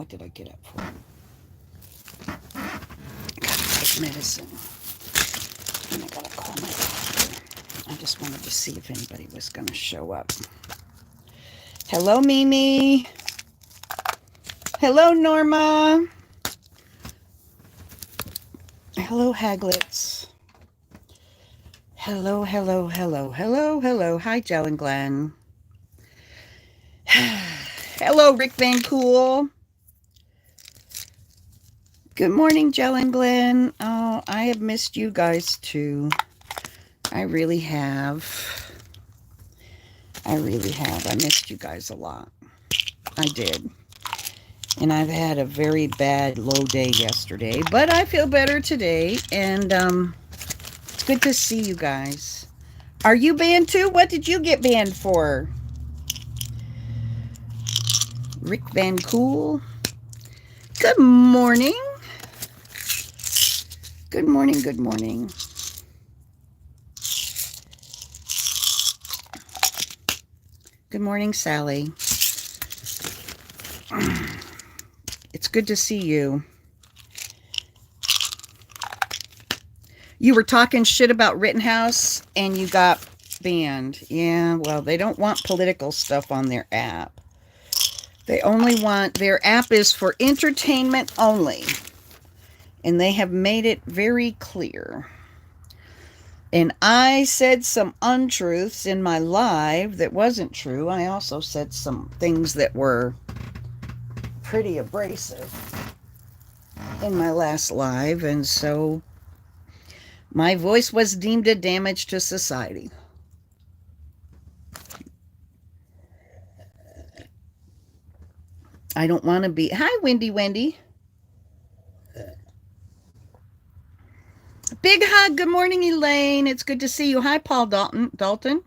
did I get up for? Gotta take medicine. And I gotta call my doctor. I just wanted to see if anybody was gonna show up. Hello, Mimi. Hello, Norma. Hello, Haglitz. Hello, hello, hello, hello, hello. Hi, Joe and Glenn. Hello, Rick Van Cool. Good morning, Joe and Glenn. Oh, I have missed you guys too. I really have. I really have. I missed you guys a lot. I did. And I've had a very bad low day yesterday, but I feel better today. And it's good to see you guys. Are you banned too? What did you get banned for? Rick Van Cool. Good morning. Good morning. Good morning. Good morning, Sally. It's good to see you. You were talking shit about Rittenhouse and you got banned. Yeah, well, they don't want political stuff on their app. They only want, their app is for entertainment only. And they have made it very clear. And I said some untruths in my live that wasn't true. I also said some things that were pretty abrasive in my last live. And so my voice was deemed a damage to society. I don't want to be. Hi, Wendy. Big hug. Good morning, Elaine. It's good to see you. Hi, Paul Dalton.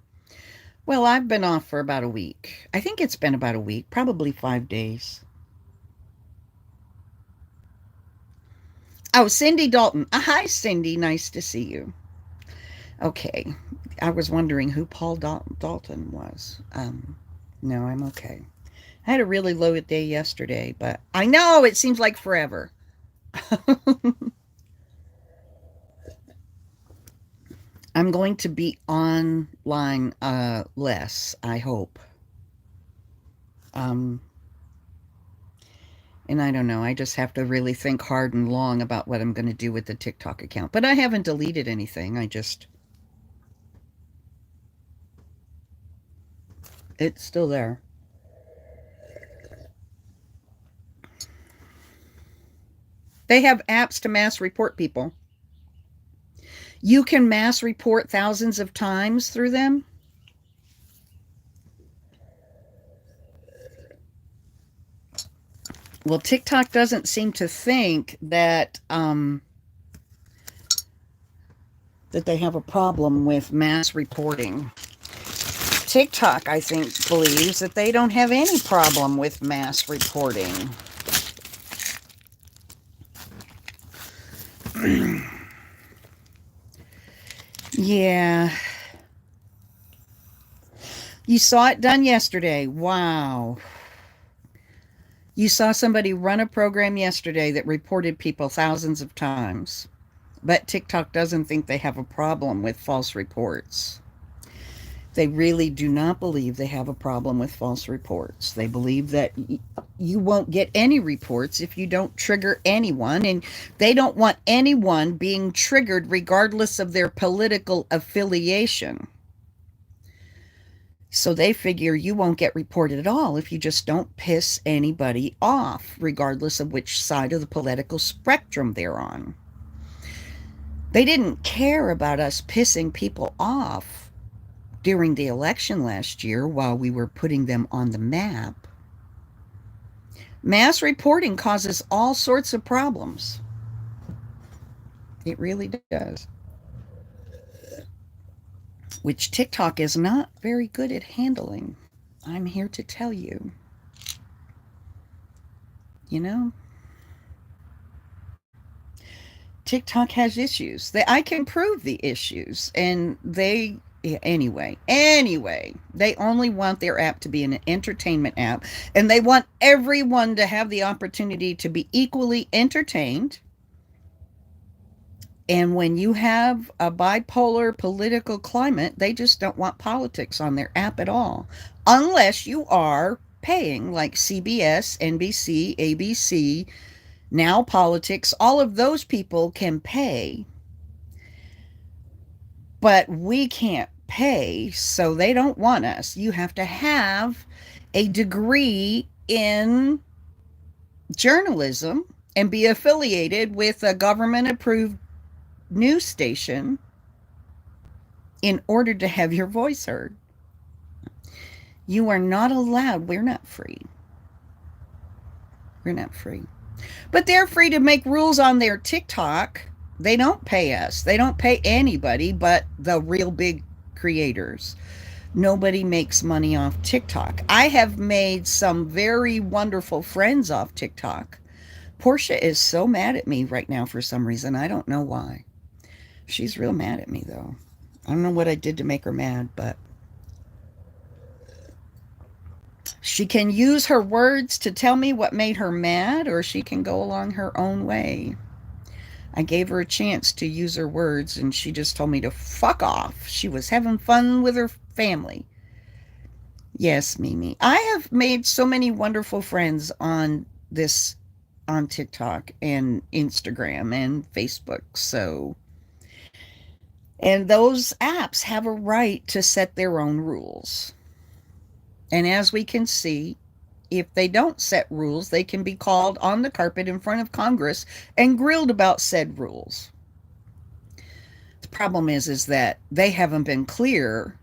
Well, I've been off for about a week. I think it's been about a week, probably 5 days. Oh, Cindy Dalton. Hi, Cindy. Nice to see you. Okay. I was wondering who Paul Dalton was. No, I'm okay. I had a really low day yesterday, but I know it seems like forever. I'm going to be online less, I hope. And I don't know. I just have to really think hard and long about what I'm going to do with the TikTok account. But I haven't deleted anything. It's still there. They have apps to mass report people. You can mass report thousands of times through them. Well, TikTok doesn't seem to think that that they have a problem with mass reporting. TikTok, I think, believes that they don't have any problem with mass reporting. Yeah. You saw it done yesterday. Wow. You saw somebody run a program yesterday that reported people thousands of times. But TikTok doesn't think they have a problem with false reports. They really do not believe they have a problem with false reports. They believe that you won't get any reports if you don't trigger anyone, and they don't want anyone being triggered regardless of their political affiliation. So they figure you won't get reported at all if you just don't piss anybody off, regardless of which side of the political spectrum they're on. They didn't care about us pissing people off during the election last year while we were putting them on the map. Mass reporting causes all sorts of problems. It really does. Which TikTok is not very good at handling. I'm here to tell you. You know? TikTok has issues. I can prove the issues, and they Yeah, anyway, they only want their app to be an entertainment app, and they want everyone to have the opportunity to be equally entertained. And when you have a bipolar political climate, they just don't want politics on their app at all, unless you are paying, like CBS, NBC, ABC, Now Politics. All of those people can pay, but we can't pay, so they don't want us. You have to have a degree in journalism and be affiliated with a government approved news station in order to have your voice heard. You are not allowed. We're not free. We're not free. But they're free to make rules on their TikTok. They don't pay us. They don't pay anybody but the real big creators. Nobody makes money off TikTok. I have made some very wonderful friends off TikTok. Portia is so mad at me right now for some reason. I don't know why. She's real mad at me, though. I don't know what I did to make her mad, but she can use her words to tell me what made her mad, or she can go along her own way. I gave her a chance to use her words, and she just told me to fuck off. She was having fun with her family. Yes, Mimi. I have made so many wonderful friends on TikTok and Instagram and Facebook. So, and those apps have a right to set their own rules. And as we can see, if they don't set rules, they can be called on the carpet in front of Congress and grilled about said rules. The problem is that they haven't been clear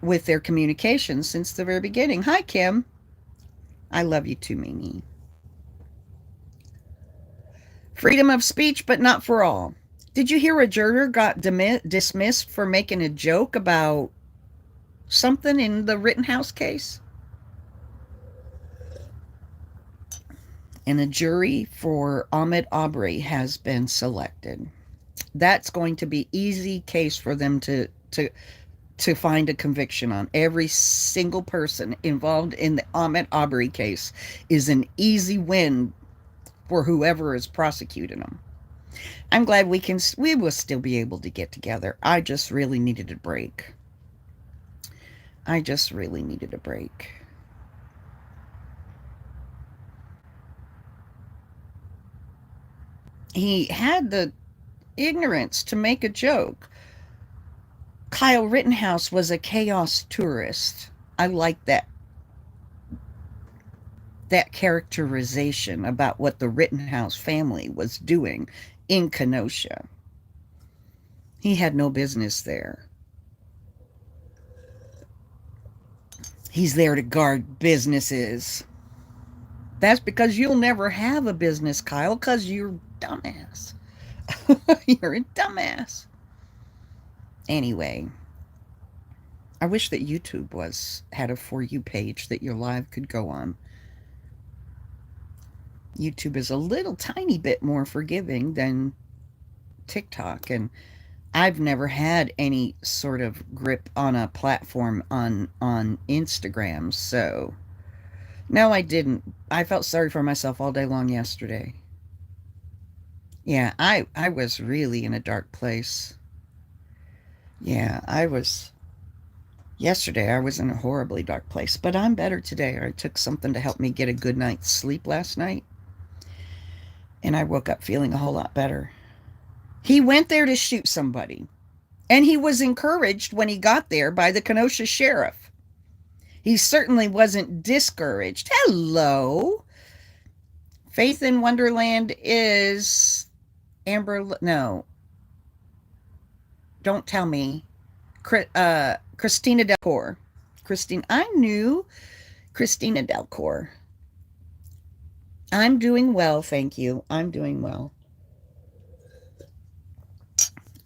with their communications since the very beginning. Hi, Kim. I love you too, Mimi. Freedom of speech, but not for all. Did you hear a juror got dismissed for making a joke about something in the Rittenhouse case? And a jury for Ahmaud Arbery has been selected. That's going to be easy case for them to find a conviction on. Every single person involved in the Ahmaud Arbery case is an easy win for whoever is prosecuting them. I'm glad we will still be able to get together. I just really needed a break. I just really needed a break. He had the ignorance to make a joke. Kyle Rittenhouse was a chaos tourist. I like that characterization about what the Rittenhouse family was doing in Kenosha. He had no business there. He's there to guard businesses. That's because you'll never have a business, Kyle, because you're a dumbass. You're a dumbass. Anyway, I wish that YouTube had a For You page that your live could go on. YouTube is a little tiny bit more forgiving than TikTok, and I've never had any sort of grip on a platform on Instagram, so no, I didn't. I felt sorry for myself all day long yesterday. Yeah, I was really in a dark place. Yeah, yesterday I was in a horribly dark place, but I'm better today. I took something to help me get a good night's sleep last night, and I woke up feeling a whole lot better. He went there to shoot somebody, and he was encouraged when he got there by the Kenosha sheriff. He certainly wasn't discouraged. Hello. Faith in Wonderland is Amber. No, don't tell me. Christina Delcour. I knew Christina Delcour. I'm doing well, thank you. I'm doing well.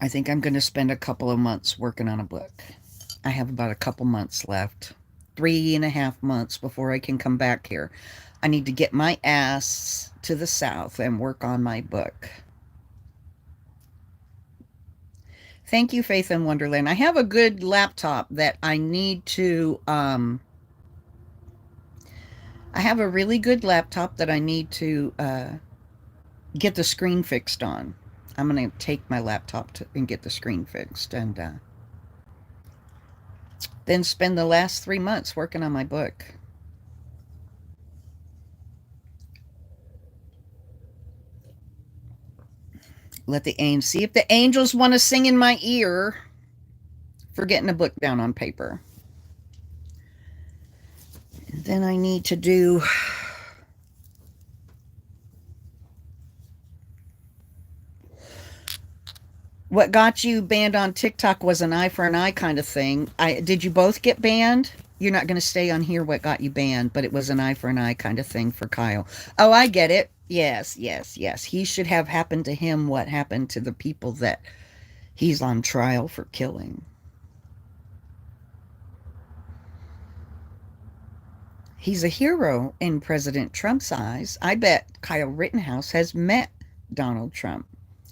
I think I'm going to spend a couple of months working on a book. I have about a couple months left. 3.5 months before I can come back here. I need to get my ass to the South and work on my book. Thank you, Faith in Wonderland. I have a good laptop that I need to I have a really good laptop that I need to get the screen fixed on. I'm going to take my laptop and get the screen fixed and then spend the last 3 months working on my book. Let the angels see if the angels want to sing in my ear for getting a book down on paper. And then I need to do what got you banned on TikTok was an eye for an eye kind of thing. Did you both get banned? You're not going to stay on here what got you banned, but it was an eye for an eye kind of thing for Kyle. Oh, I get it. Yes, yes, yes. He should have happened to him what happened to the people that he's on trial for killing. He's a hero in President Trump's eyes. I bet Kyle Rittenhouse has met Donald Trump.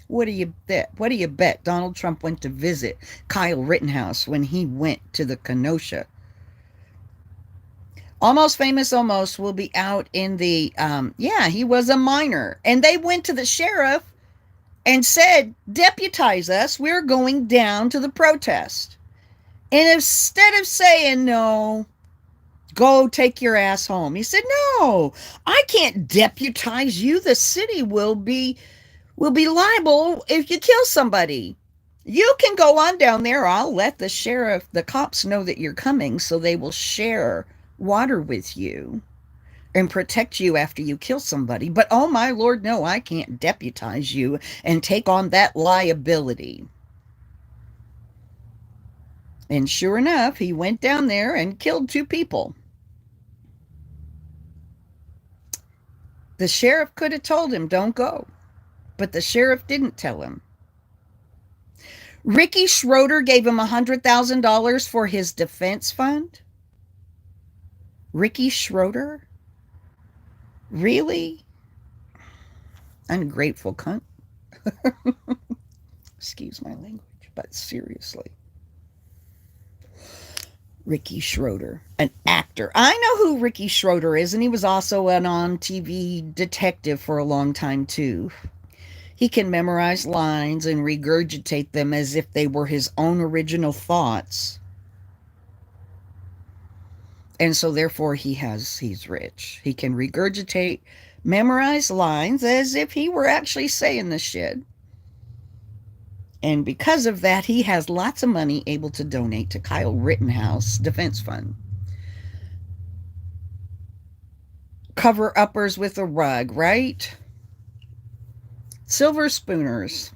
What do you bet? What do you bet? Donald Trump went to visit Kyle Rittenhouse when he went to the Kenosha. Almost Famous Almost will be out in the, yeah, he was a minor. And they went to the sheriff and said, deputize us. We're going down to the protest. And instead of saying, no, go take your ass home, he said, no, I can't deputize you. The city will be liable if you kill somebody. You can go on down there. I'll let the sheriff, the cops know that you're coming so they will share water with you and protect you after you kill somebody. But oh my Lord, no, I can't deputize you and take on that liability. And sure enough, he went down there and killed 2 people. The sheriff could have told him, don't go. But the sheriff didn't tell him. Ricky Schroeder gave him $100,000 for his defense fund. Ricky Schroeder? Really? Ungrateful cunt. Excuse my language, but seriously. Ricky Schroeder, an actor. I know who Ricky Schroeder is, and he was also an on-TV detective for a long time, too. He can memorize lines and regurgitate them as if they were his own original thoughts. And so therefore he's rich. He can regurgitate, memorize lines as if he were actually saying the shit. And because of that, he has lots of money able to donate to Kyle Rittenhouse Defense Fund. Cover-uppers with a rug, right? Silver spooners.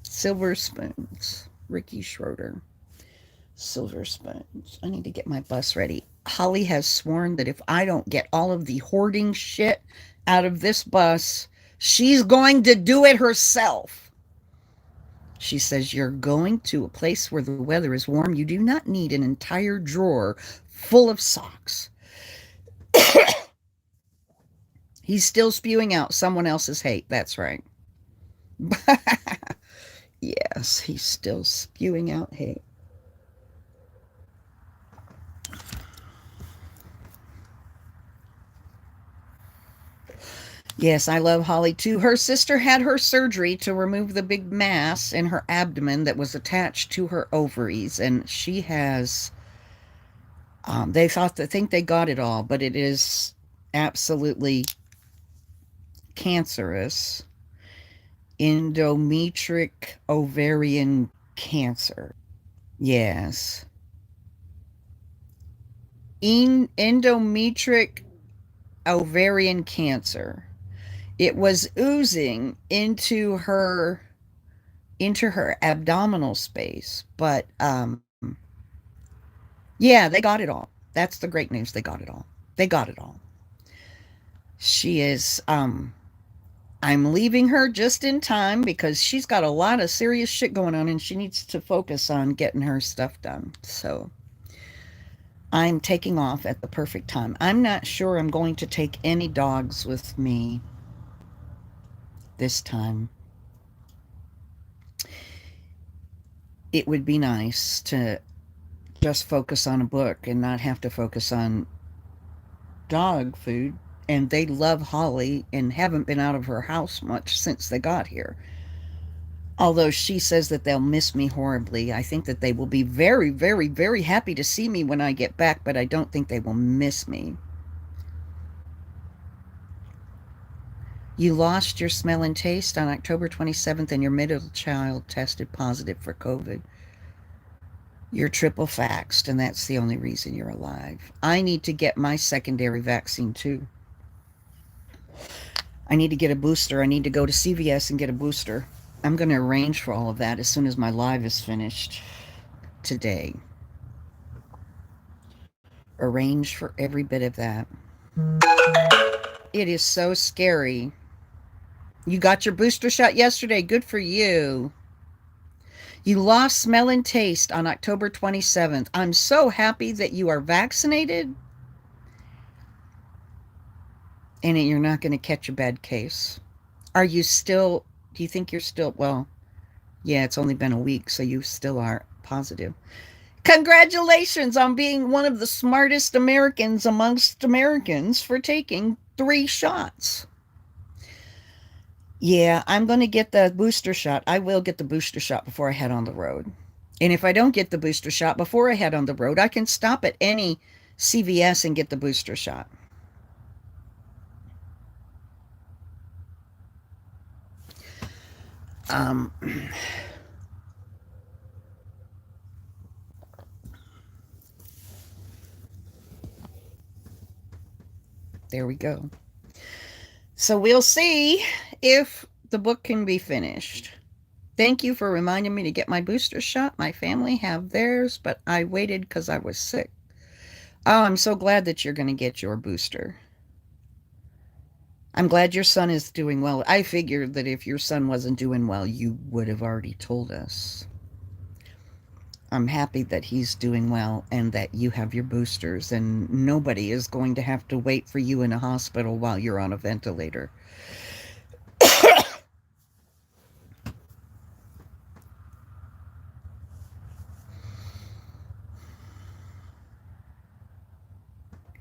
Silver spoons. Ricky Schroeder. Silver spoons. I need to get my bus ready. Holly has sworn that if I don't get all of the hoarding shit out of this bus, she's going to do it herself. She says, you're going to a place where the weather is warm. You do not need an entire drawer full of socks. He's still spewing out someone else's hate. That's right. Yes, he's still spewing out hate. Yes, I love Holly too. Her sister had her surgery to remove the big mass in her abdomen that was attached to her ovaries, and she has, they think they got it all, but it is absolutely cancerous. Endometric ovarian cancer. Yes. Endometric ovarian cancer. It was oozing into her abdominal space, but yeah, they got it all. That's the great news. They got it all. They got it all. She is I'm leaving her just in time because she's got a lot of serious shit going on and she needs to focus on getting her stuff done. So I'm taking off at the perfect time. I'm not sure I'm going to take any dogs with me this time. it would be nice to just focus on a book and not have to focus on dog food. And they love Holly and haven't been out of her house much since they got here. Although she says that they'll miss me horribly. I think that they will be very, very, very happy to see me when I get back, but I don't think they will miss me. You lost your smell and taste on October 27th, and your middle child tested positive for COVID. You're triple faxed, and that's the only reason you're alive. I need to get my secondary vaccine too. I need to get a booster. I need to go to CVS and get a booster. I'm going to arrange for all of that as soon as my live is finished today. Arrange for every bit of that. It is so scary. You got your booster shot yesterday. Good for you. You lost smell and taste on October 27th. I'm so happy that you are vaccinated and you're not going to catch a bad case. Are you still, do you think you're still, well, yeah, it's only been a week, so you still are positive. Congratulations on being one of the smartest Americans amongst Americans for taking 3 shots. Yeah, I'm going to get the booster shot. I will get the booster shot before I head on the road. And if I don't get the booster shot before I head on the road, I can stop at any CVS and get the booster shot. Um, there we go. So we'll see if the book can be finished. Thank you for reminding me to get my booster shot. My family have theirs, but I waited because I was sick. Oh, I'm so glad that you're going to get your booster. I'm glad your son is doing well. I figured that if your son wasn't doing well, you would have already told us. I'm happy that he's doing well and that you have your boosters and nobody is going to have to wait for you in a hospital while you're on a ventilator.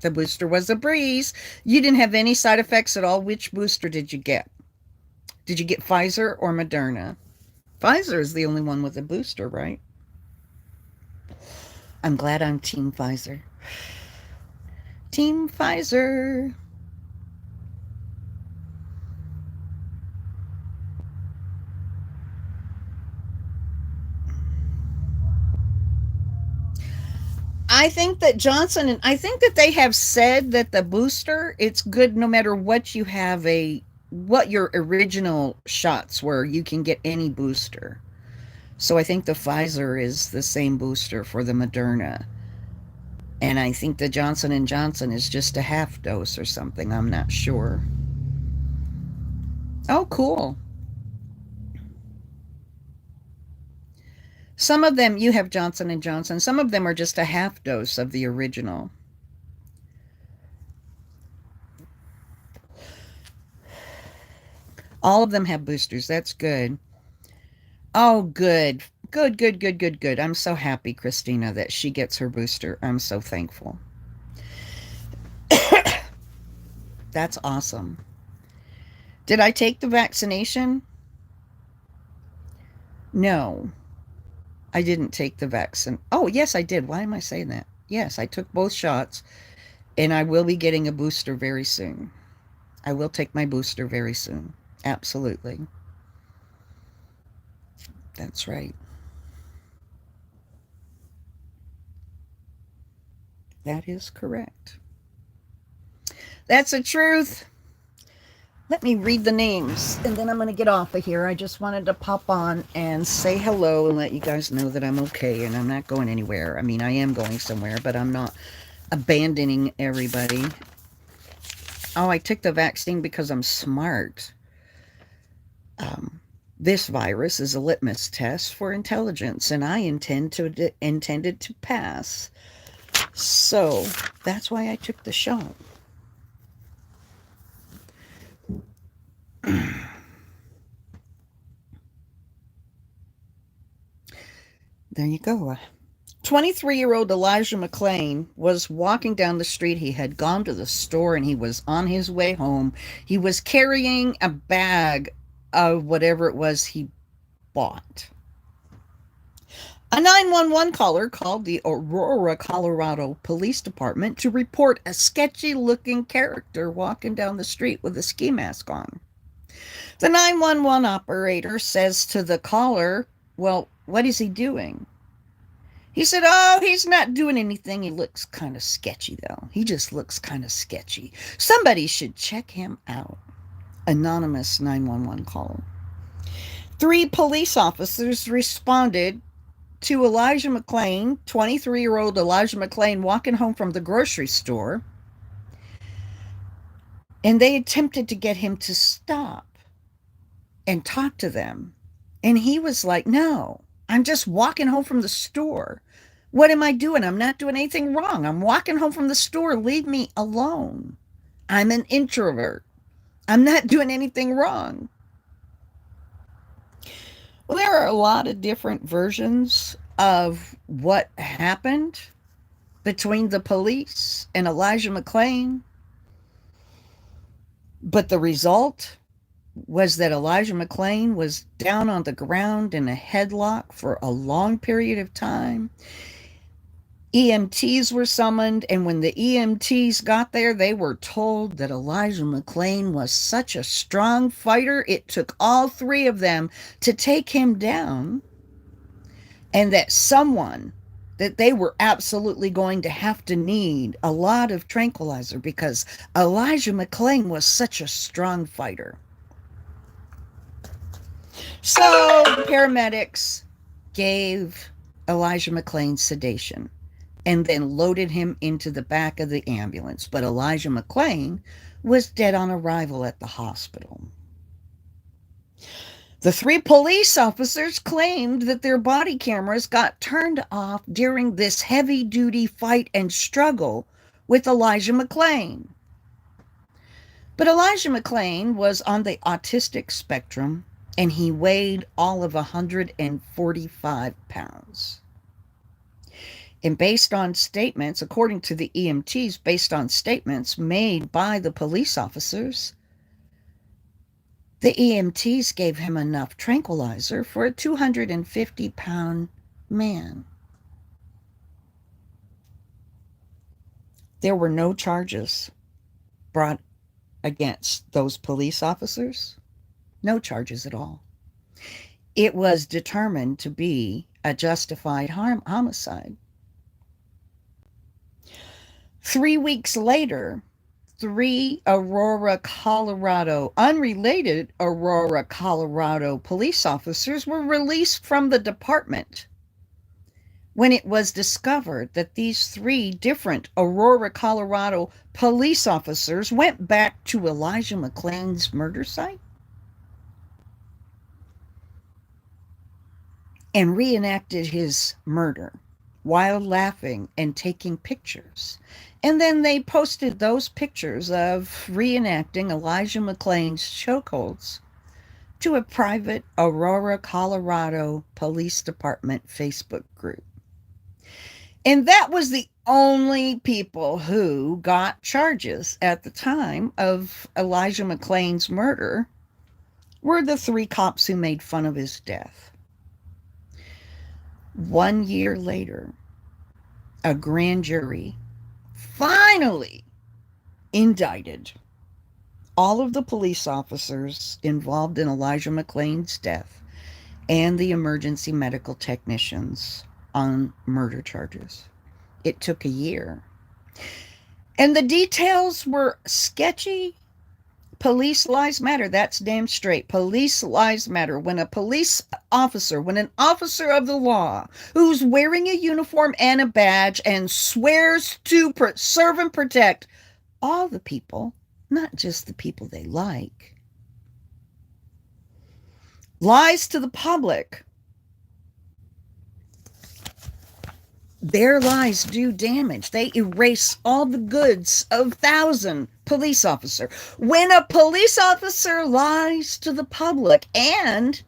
The booster was a breeze. You didn't have any side effects at all. Which booster did you get? Did you get Pfizer or Moderna? Pfizer is the only one with a booster, right? I'm glad I'm Team Pfizer. Team Pfizer. I think that Johnson and I think that they have said that the booster, it's good no matter what you have what your original shots were, you can get any booster. So I think the Pfizer is the same booster for the Moderna. And I think the Johnson and Johnson is just a half dose or something. I'm not sure. Oh, cool. Some of them you have Johnson and Johnson. Some of them are just a half dose of the original. All of them have boosters. That's good. Oh, good. Good, good, good, good, good. I'm so happy, Christina, that she gets her booster. I'm so thankful. That's awesome. Did I take the vaccination? No, I didn't take the vaccine. Oh, yes, I did. Why am I saying that? Yes, I took both shots, and I will be getting a booster very soon. I will take my booster very soon. Absolutely. That's right. That is correct. That's the truth. Let me read the names and then I'm going to get off of here. I just wanted to pop on and say hello and let you guys know that I'm okay and I'm not going anywhere. I mean, I am going somewhere, but I'm not abandoning everybody. Oh, I took the vaccine because I'm smart. This virus is a litmus test for intelligence, and I intended to pass. So that's why I took the shot. there you go. 23-year-old Elijah McClain was walking down the street. He had gone to the store and he was on his way home. He was carrying a bag of whatever it was he bought. A 911 caller called the Aurora, Colorado Police Department to report a sketchy-looking character walking down the street with a ski mask on. The 911 operator says to the caller, "Well, what is he doing?" He said, "Oh, he's not doing anything. He looks kind of sketchy, though. He just looks kind of sketchy. Somebody should check him out." Anonymous 911 caller. 3 police officers responded to Elijah McClain, 23-year-old Elijah McClain, walking home from the grocery store. And they attempted to get him to stop and talk to them. And he was like, "No, I'm just walking home from the store. What am I doing? I'm not doing anything wrong. I'm walking home from the store. Leave me alone. I'm an introvert. I'm not doing anything wrong." Well, there are a lot of different versions of what happened between the police and Elijah McClain. But the result was that Elijah McClain was down on the ground in a headlock for a long period of time. EMTs were summoned, and when the EMTs got there, they were told that Elijah McClain was such a strong fighter, it took all 3 of them to take him down, and that they were absolutely going to have to need a lot of tranquilizer because Elijah McClain was such a strong fighter. So paramedics gave Elijah McClain sedation and then loaded him into the back of the ambulance. But Elijah McClain was dead on arrival at the hospital. The 3 police officers claimed that their body cameras got turned off during this heavy-duty fight and struggle with Elijah McClain. But Elijah McClain was on the autistic spectrum, and he weighed all of 145 pounds. And based on statements, according to the EMTs, based on statements made by the police officers, the EMTs gave him enough tranquilizer for a 250-pound man. There were no charges brought against those police officers. No charges at all. It was determined to be a justified homicide. 3 weeks later, 3 unrelated Aurora, Colorado police officers were released from the department when it was discovered that these 3 different Aurora, Colorado police officers went back to Elijah McClain's murder site and reenacted his murder while laughing and taking pictures. And then they posted those pictures of reenacting Elijah McClain's chokeholds to a private Aurora, Colorado Police Department Facebook group. And that was the only people who got charges at the time of Elijah McClain's murder were the 3 cops who made fun of his death. 1 year later, a grand jury finally indicted all of the police officers involved in Elijah McClain's death and the emergency medical technicians on murder charges. It took a year. And the details were sketchy. Police lives matter. That's damn straight. Police lives matter. When an officer of the law who's wearing a uniform and a badge and swears to serve and protect all the people, not just the people they like, lies to the public, their lies do damage. They erase all the goods of 1,000 police officers. When a police officer lies to the public and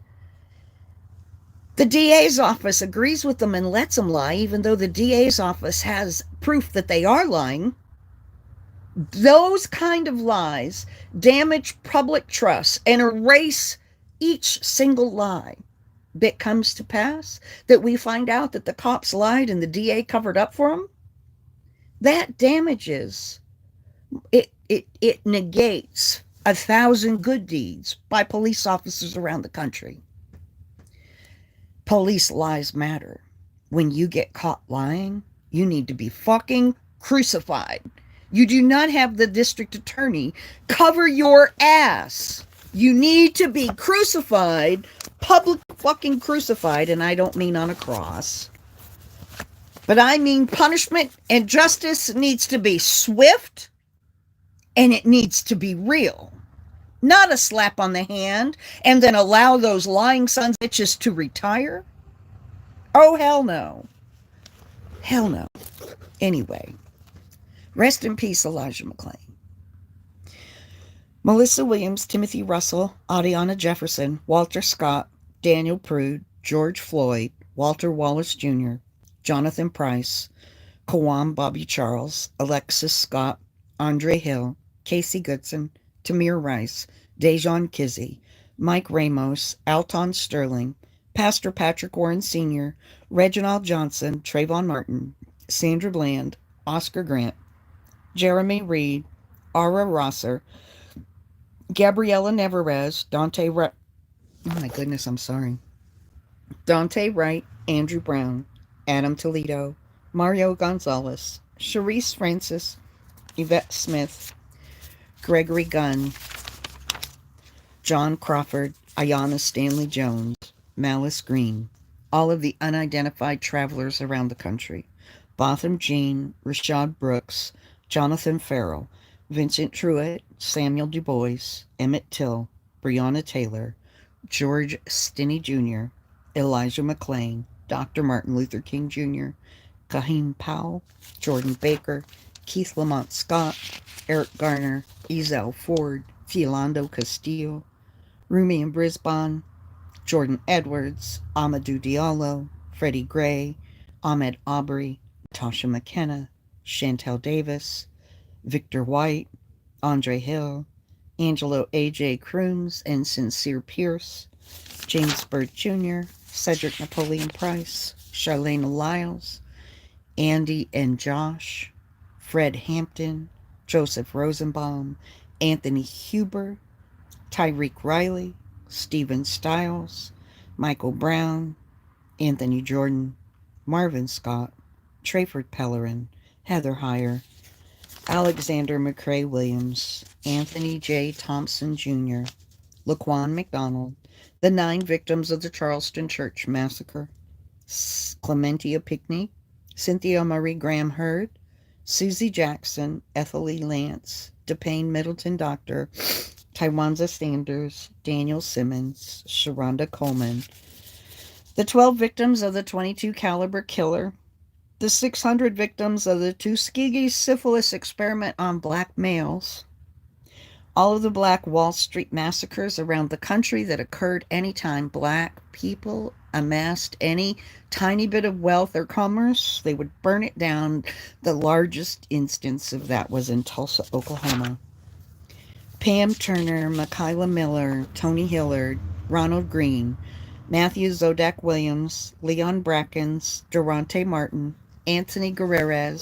The DA's office agrees with them and lets them lie, even though the DA's office has proof that they are lying. Those kind of lies damage public trust and erase each single lie that comes to pass, that we find out that the cops lied and the DA covered up for them. That damages, it negates 1,000 good deeds by police officers around the country. Police lies matter. When you get caught lying, you need to be fucking crucified. You do not have the district attorney cover your ass. You need to be crucified, public fucking crucified, and I don't mean on a cross. But I mean punishment and justice needs to be swift and it needs to be real. Not a slap on the hand and then allow those lying sons of bitches to retire. Oh, hell no. Hell no. Anyway, rest in peace, Elijah McClain. Melissa Williams, Timothy Russell, Adiana Jefferson, Walter Scott, Daniel Prude, George Floyd, Walter Wallace Jr., Jonathan Price, Kawam Bobby Charles, Alexis Scott, Andre Hill, Casey Goodson, Tamir Rice, Dejon Kizzy, Mike Ramos, Alton Sterling, Pastor Patrick Warren Sr., Reginald Johnson, Trayvon Martin, Sandra Bland, Oscar Grant, Jeremy Reed, Ara Rosser, Gabriella Nevarez, Dante Wright, oh my goodness, I'm sorry, Dante Wright, Andrew Brown, Adam Toledo, Mario Gonzalez, Sharice Francis, Yvette Smith, Gregory Gunn, John Crawford, Ayanna Stanley Jones, Malice Green, all of the unidentified travelers around the country, Botham Jean, Rashad Brooks, Jonathan Farrell, Vincent Truitt, Samuel Du Bois, Emmett Till, Breonna Taylor, George Stinney Jr., Elijah McClain, Dr. Martin Luther King Jr., Kaheem Powell, Jordan Baker, Keith Lamont Scott, Eric Garner, Ezell Ford, Philando Castillo, Rumi and Brisbane, Jordan Edwards, Amadou Diallo, Freddie Gray, Ahmed Aubrey, Tasha McKenna, Chantel Davis, Victor White, Andre Hill, Angelo A.J. Crooms and Sincere Pierce, James Byrd Jr., Cedric Napoleon Price, Charlene Lyles, Andy and Josh, Fred Hampton, Joseph Rosenbaum, Anthony Huber, Tyreek Riley, Stephen Stiles, Michael Brown, Anthony Jordan, Marvin Scott, Trayford Pellerin, Heather Heyer, Alexander McCrae Williams, Anthony J. Thompson Jr., Laquan McDonald, the 9 victims of the Charleston Church Massacre, Clementia Pickney, Cynthia Marie Graham Hurd, Susie Jackson, Ethel E. Lance, DePayne Middleton Doctor, Tywanza Sanders, Daniel Simmons, Sharonda Coleman, the 12 victims of the 22 caliber killer, the 600 victims of the Tuskegee syphilis experiment on black males, all of the Black Wall Street massacres around the country that occurred anytime black people amassed any tiny bit of wealth or commerce, they would burn it down. The largest instance of that was in Tulsa, Oklahoma. Pam Turner, Michaela Miller, Tony Hillard, Ronald Green, Matthew Zodak Williams, Leon Brackens, Durante Martin, Anthony Guerrero,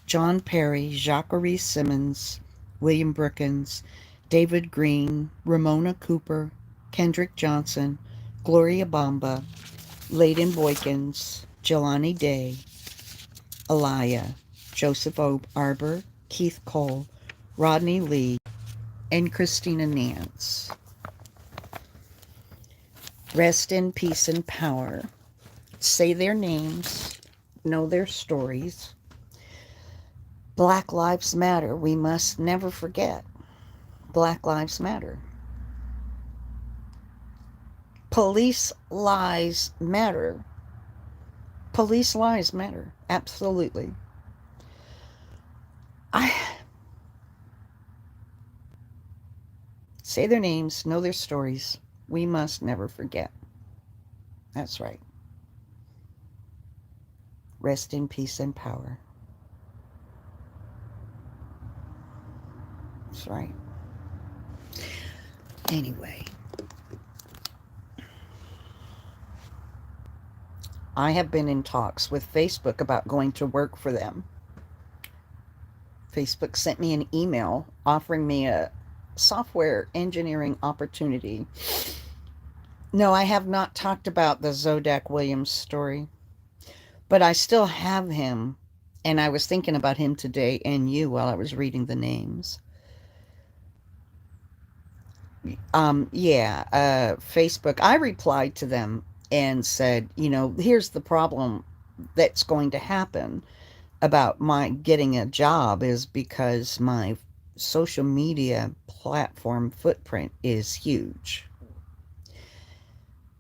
John Perry, Jacques Simmons, William Brookins, David Green, Ramona Cooper, Kendrick Johnson, Gloria Bamba, Layden Boykins, Jelani Day, Elia, Joseph Arbor, Keith Cole, Rodney Lee, and Christina Nance. Rest in peace and power. Say their names, know their stories. Black Lives Matter. We must never forget. Black Lives Matter. Police lies matter. Police lies matter. Absolutely. Say their names, know their stories. We must never forget. That's right. Rest in peace and power. That's right. Anyway, I have been in talks with Facebook about going to work for them. Facebook sent me an email offering me a software engineering opportunity. No, I have not talked about the Zodak Williams story, but I still have him. And I was thinking about him today and you while I was reading the names. Facebook, I replied to them and said, here's the problem that's going to happen about my getting a job is because my social media platform footprint is huge.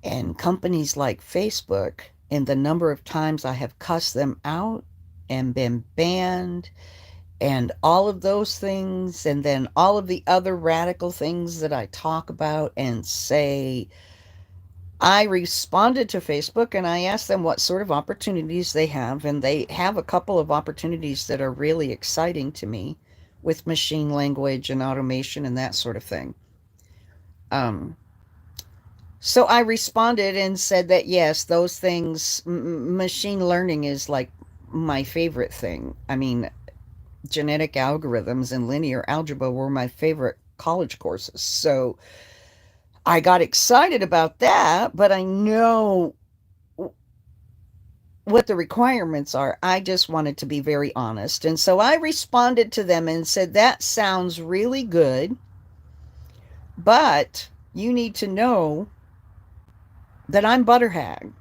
And companies like Facebook, and the number of times I have cussed them out and been banned and all of those things, and then all of the other radical things that I talk about and say, I responded to Facebook and I asked them what sort of opportunities they have, and they have a couple of opportunities that are really exciting to me with machine language and automation and that sort of thing. Um, so I responded and said that yes, those things, machine learning is like my favorite thing. I mean, genetic algorithms and linear algebra were my favorite college courses. So I got excited about that, but I know what the requirements are. I just wanted to be very honest. And so I responded to them and said, that sounds really good, but you need to know that I'm Butterhag.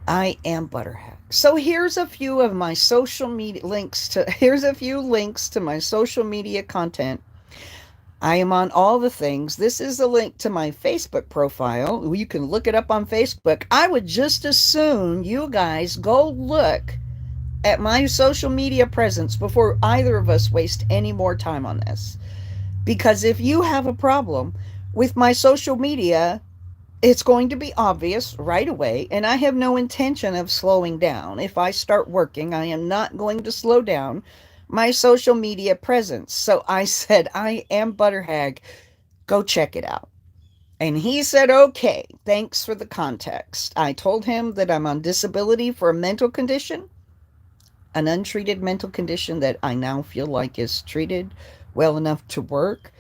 I am Butterhag. So here's a few of my social media links to, here's a few links to my social media content. I am on all the things. This is a link to my Facebook profile. You can look it up on Facebook. I would just as soon you guys go look at my social media presence before either of us waste any more time on this. Because if you have a problem with my social media, it's going to be obvious right away, and I have no intention of slowing down. If I start working, I am not going to slow down my social media presence. So I said, I am Butterhag. Go check it out. And he said, okay, thanks for the context. I told him that I'm on disability for a mental condition, an untreated mental condition that I now feel like is treated well enough to work.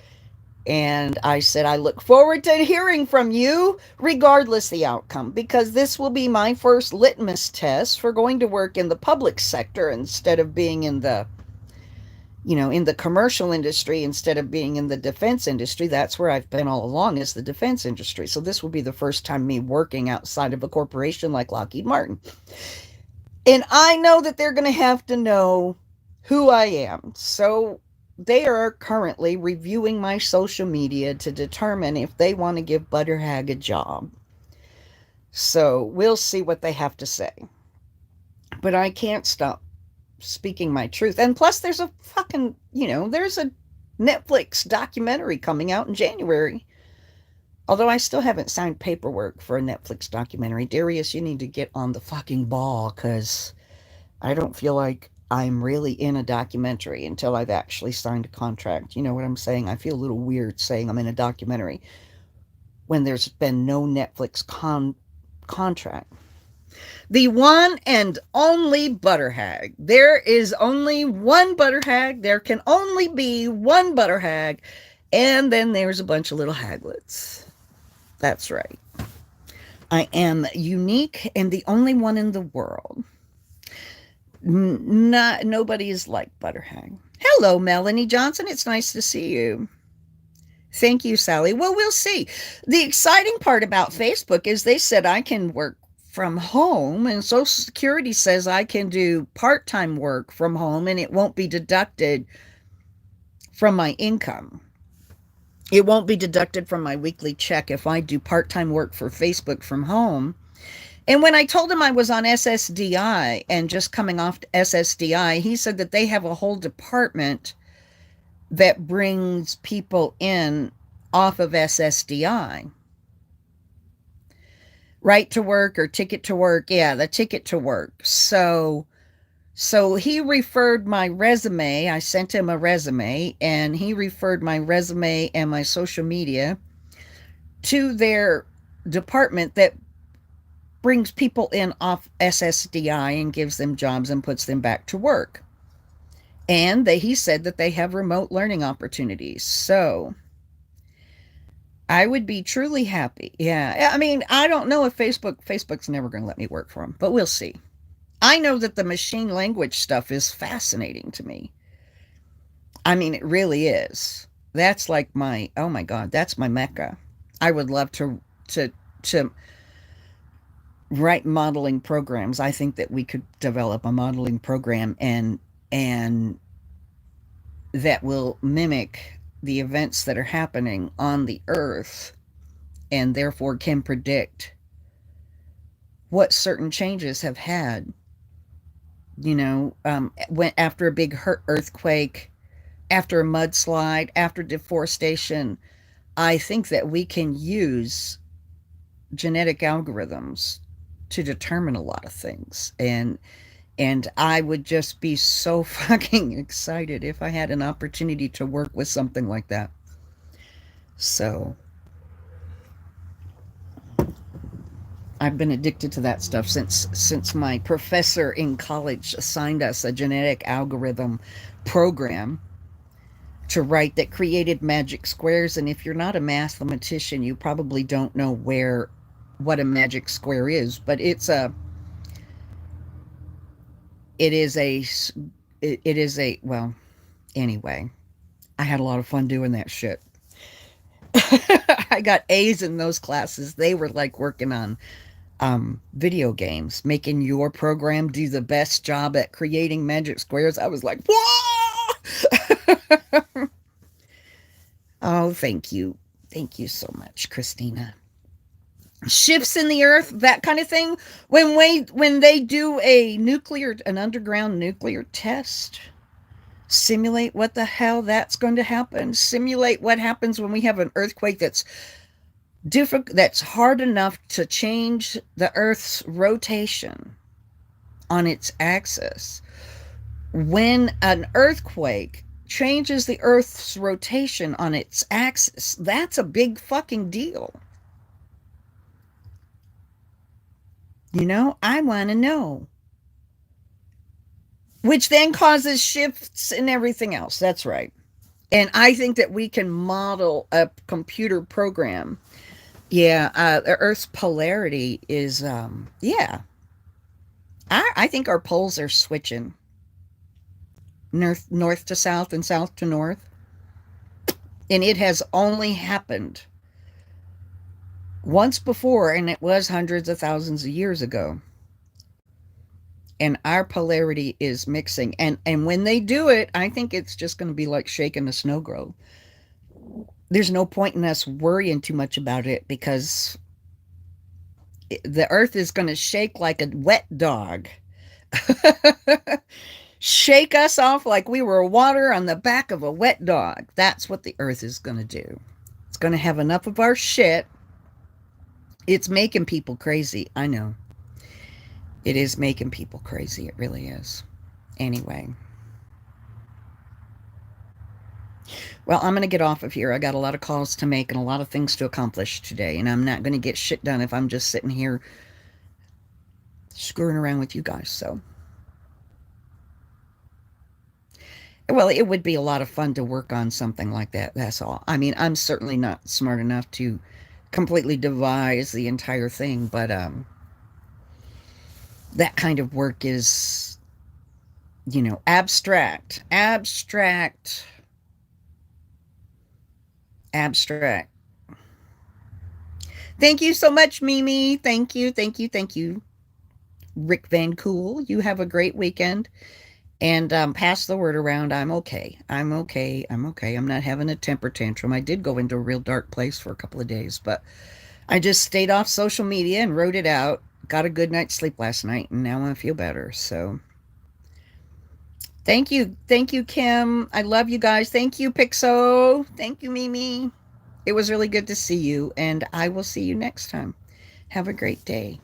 And I said, I look forward to hearing from you, regardless the outcome, because this will be my first litmus test for going to work in the public sector instead of being in the, in the commercial industry instead of being in the defense industry. That's where I've been all along, is the defense industry. So this will be the first time me working outside of a corporation like Lockheed Martin. And I know that they're going to have to know who I am. So they are currently reviewing my social media to determine if they want to give Butterhag a job. So we'll see what they have to say. But I can't stop speaking my truth. And plus, there's a fucking, there's a Netflix documentary coming out in January. Although I still haven't signed paperwork for a Netflix documentary. Darius, you need to get on the fucking ball, because I don't feel like I'm really in a documentary until I've actually signed a contract. You know what I'm saying? I feel a little weird saying I'm in a documentary when there's been no Netflix contract. The one and only Butterhag. There is only one Butterhag. There can only be one Butterhag. And then there's a bunch of little haglets. That's right. I am unique and the only one in the world. Nobody is like Butterhag. Hello, Melanie Johnson. It's nice to see you. Thank you, Sally. Well, we'll see. The exciting part about Facebook is they said I can work from home, and Social Security says I can do part-time work from home and it won't be deducted from my income. It won't be deducted from my weekly check if I do part-time work for Facebook from home. And when I told him I was on SSDI and just coming off SSDI, he said that they have a whole department that brings people in off of SSDI. right to work or ticket to work. Yeah, the ticket to work. So he referred my resume. I sent him a resume, and he referred my resume and my social media to their department that brings people in off SSDI and gives them jobs and puts them back to work. And he said that they have remote learning opportunities. So I would be truly happy. Yeah. I mean, I don't know if Facebook's never going to let me work for them, but we'll see. I know that the machine language stuff is fascinating to me. I mean, it really is. That's like my, oh my God, that's my mecca. I would love to write modeling programs. I think that we could develop a modeling program and that will mimic the events that are happening on the earth and therefore can predict what certain changes have had. When after a big earthquake, after a mudslide, after deforestation, I think that we can use genetic algorithms to determine a lot of things. And I would just be so fucking excited if I had an opportunity to work with something like that. So I've been addicted to that stuff since my professor in college assigned us a genetic algorithm program to write that created magic squares. And if you're not a mathematician, you probably don't know what a magic square is, but it is a well, anyway, I had a lot of fun doing that shit. I got A's in those classes. They were like working on video games, making your program do the best job at creating magic squares. I was like, whoa. Oh, thank you. Thank you so much, Christina. Shifts in the earth, that kind of thing. When they do an underground nuclear test, simulate what the hell that's going to happen. Simulate what happens when we have an earthquake that's difficult, that's hard enough to change the Earth's rotation on its axis. When an earthquake changes the Earth's rotation on its axis, that's a big fucking deal. I want to know. Which then causes shifts in everything else. That's right. And I think that we can model a computer program. Yeah, the Earth's polarity is, yeah. I think our poles are switching. North to south and south to north. And it has only happened once before, and it was hundreds of thousands of years ago. And our polarity is mixing. And when they do it, I think it's just going to be like shaking a snow globe. There's no point in us worrying too much about it because the earth is going to shake like a wet dog. Shake us off like we were water on the back of a wet dog. That's what the earth is going to do. It's going to have enough of our shit. It's making people crazy. I know. It is making people crazy. It really is. Anyway. Well, I'm going to get off of here. I got a lot of calls to make and a lot of things to accomplish today. And I'm not going to get shit done if I'm just sitting here screwing around with you guys. So, well, it would be a lot of fun to work on something like that. That's all. I mean, I'm certainly not smart enough to completely devise the entire thing, but that kind of work is, abstract. Thank you so much, Mimi. Thank you. Rick Van Cool, you have a great weekend. And pass the word around. I'm okay. I'm not having a temper tantrum. I did go into a real dark place for a couple of days, but I just stayed off social media and wrote it out. Got a good night's sleep last night, and now I feel better. So thank you, Kim. I love you guys. Thank you, Pixo. Thank you, Mimi. It was really good to see you, and I will see you next time. Have a great day.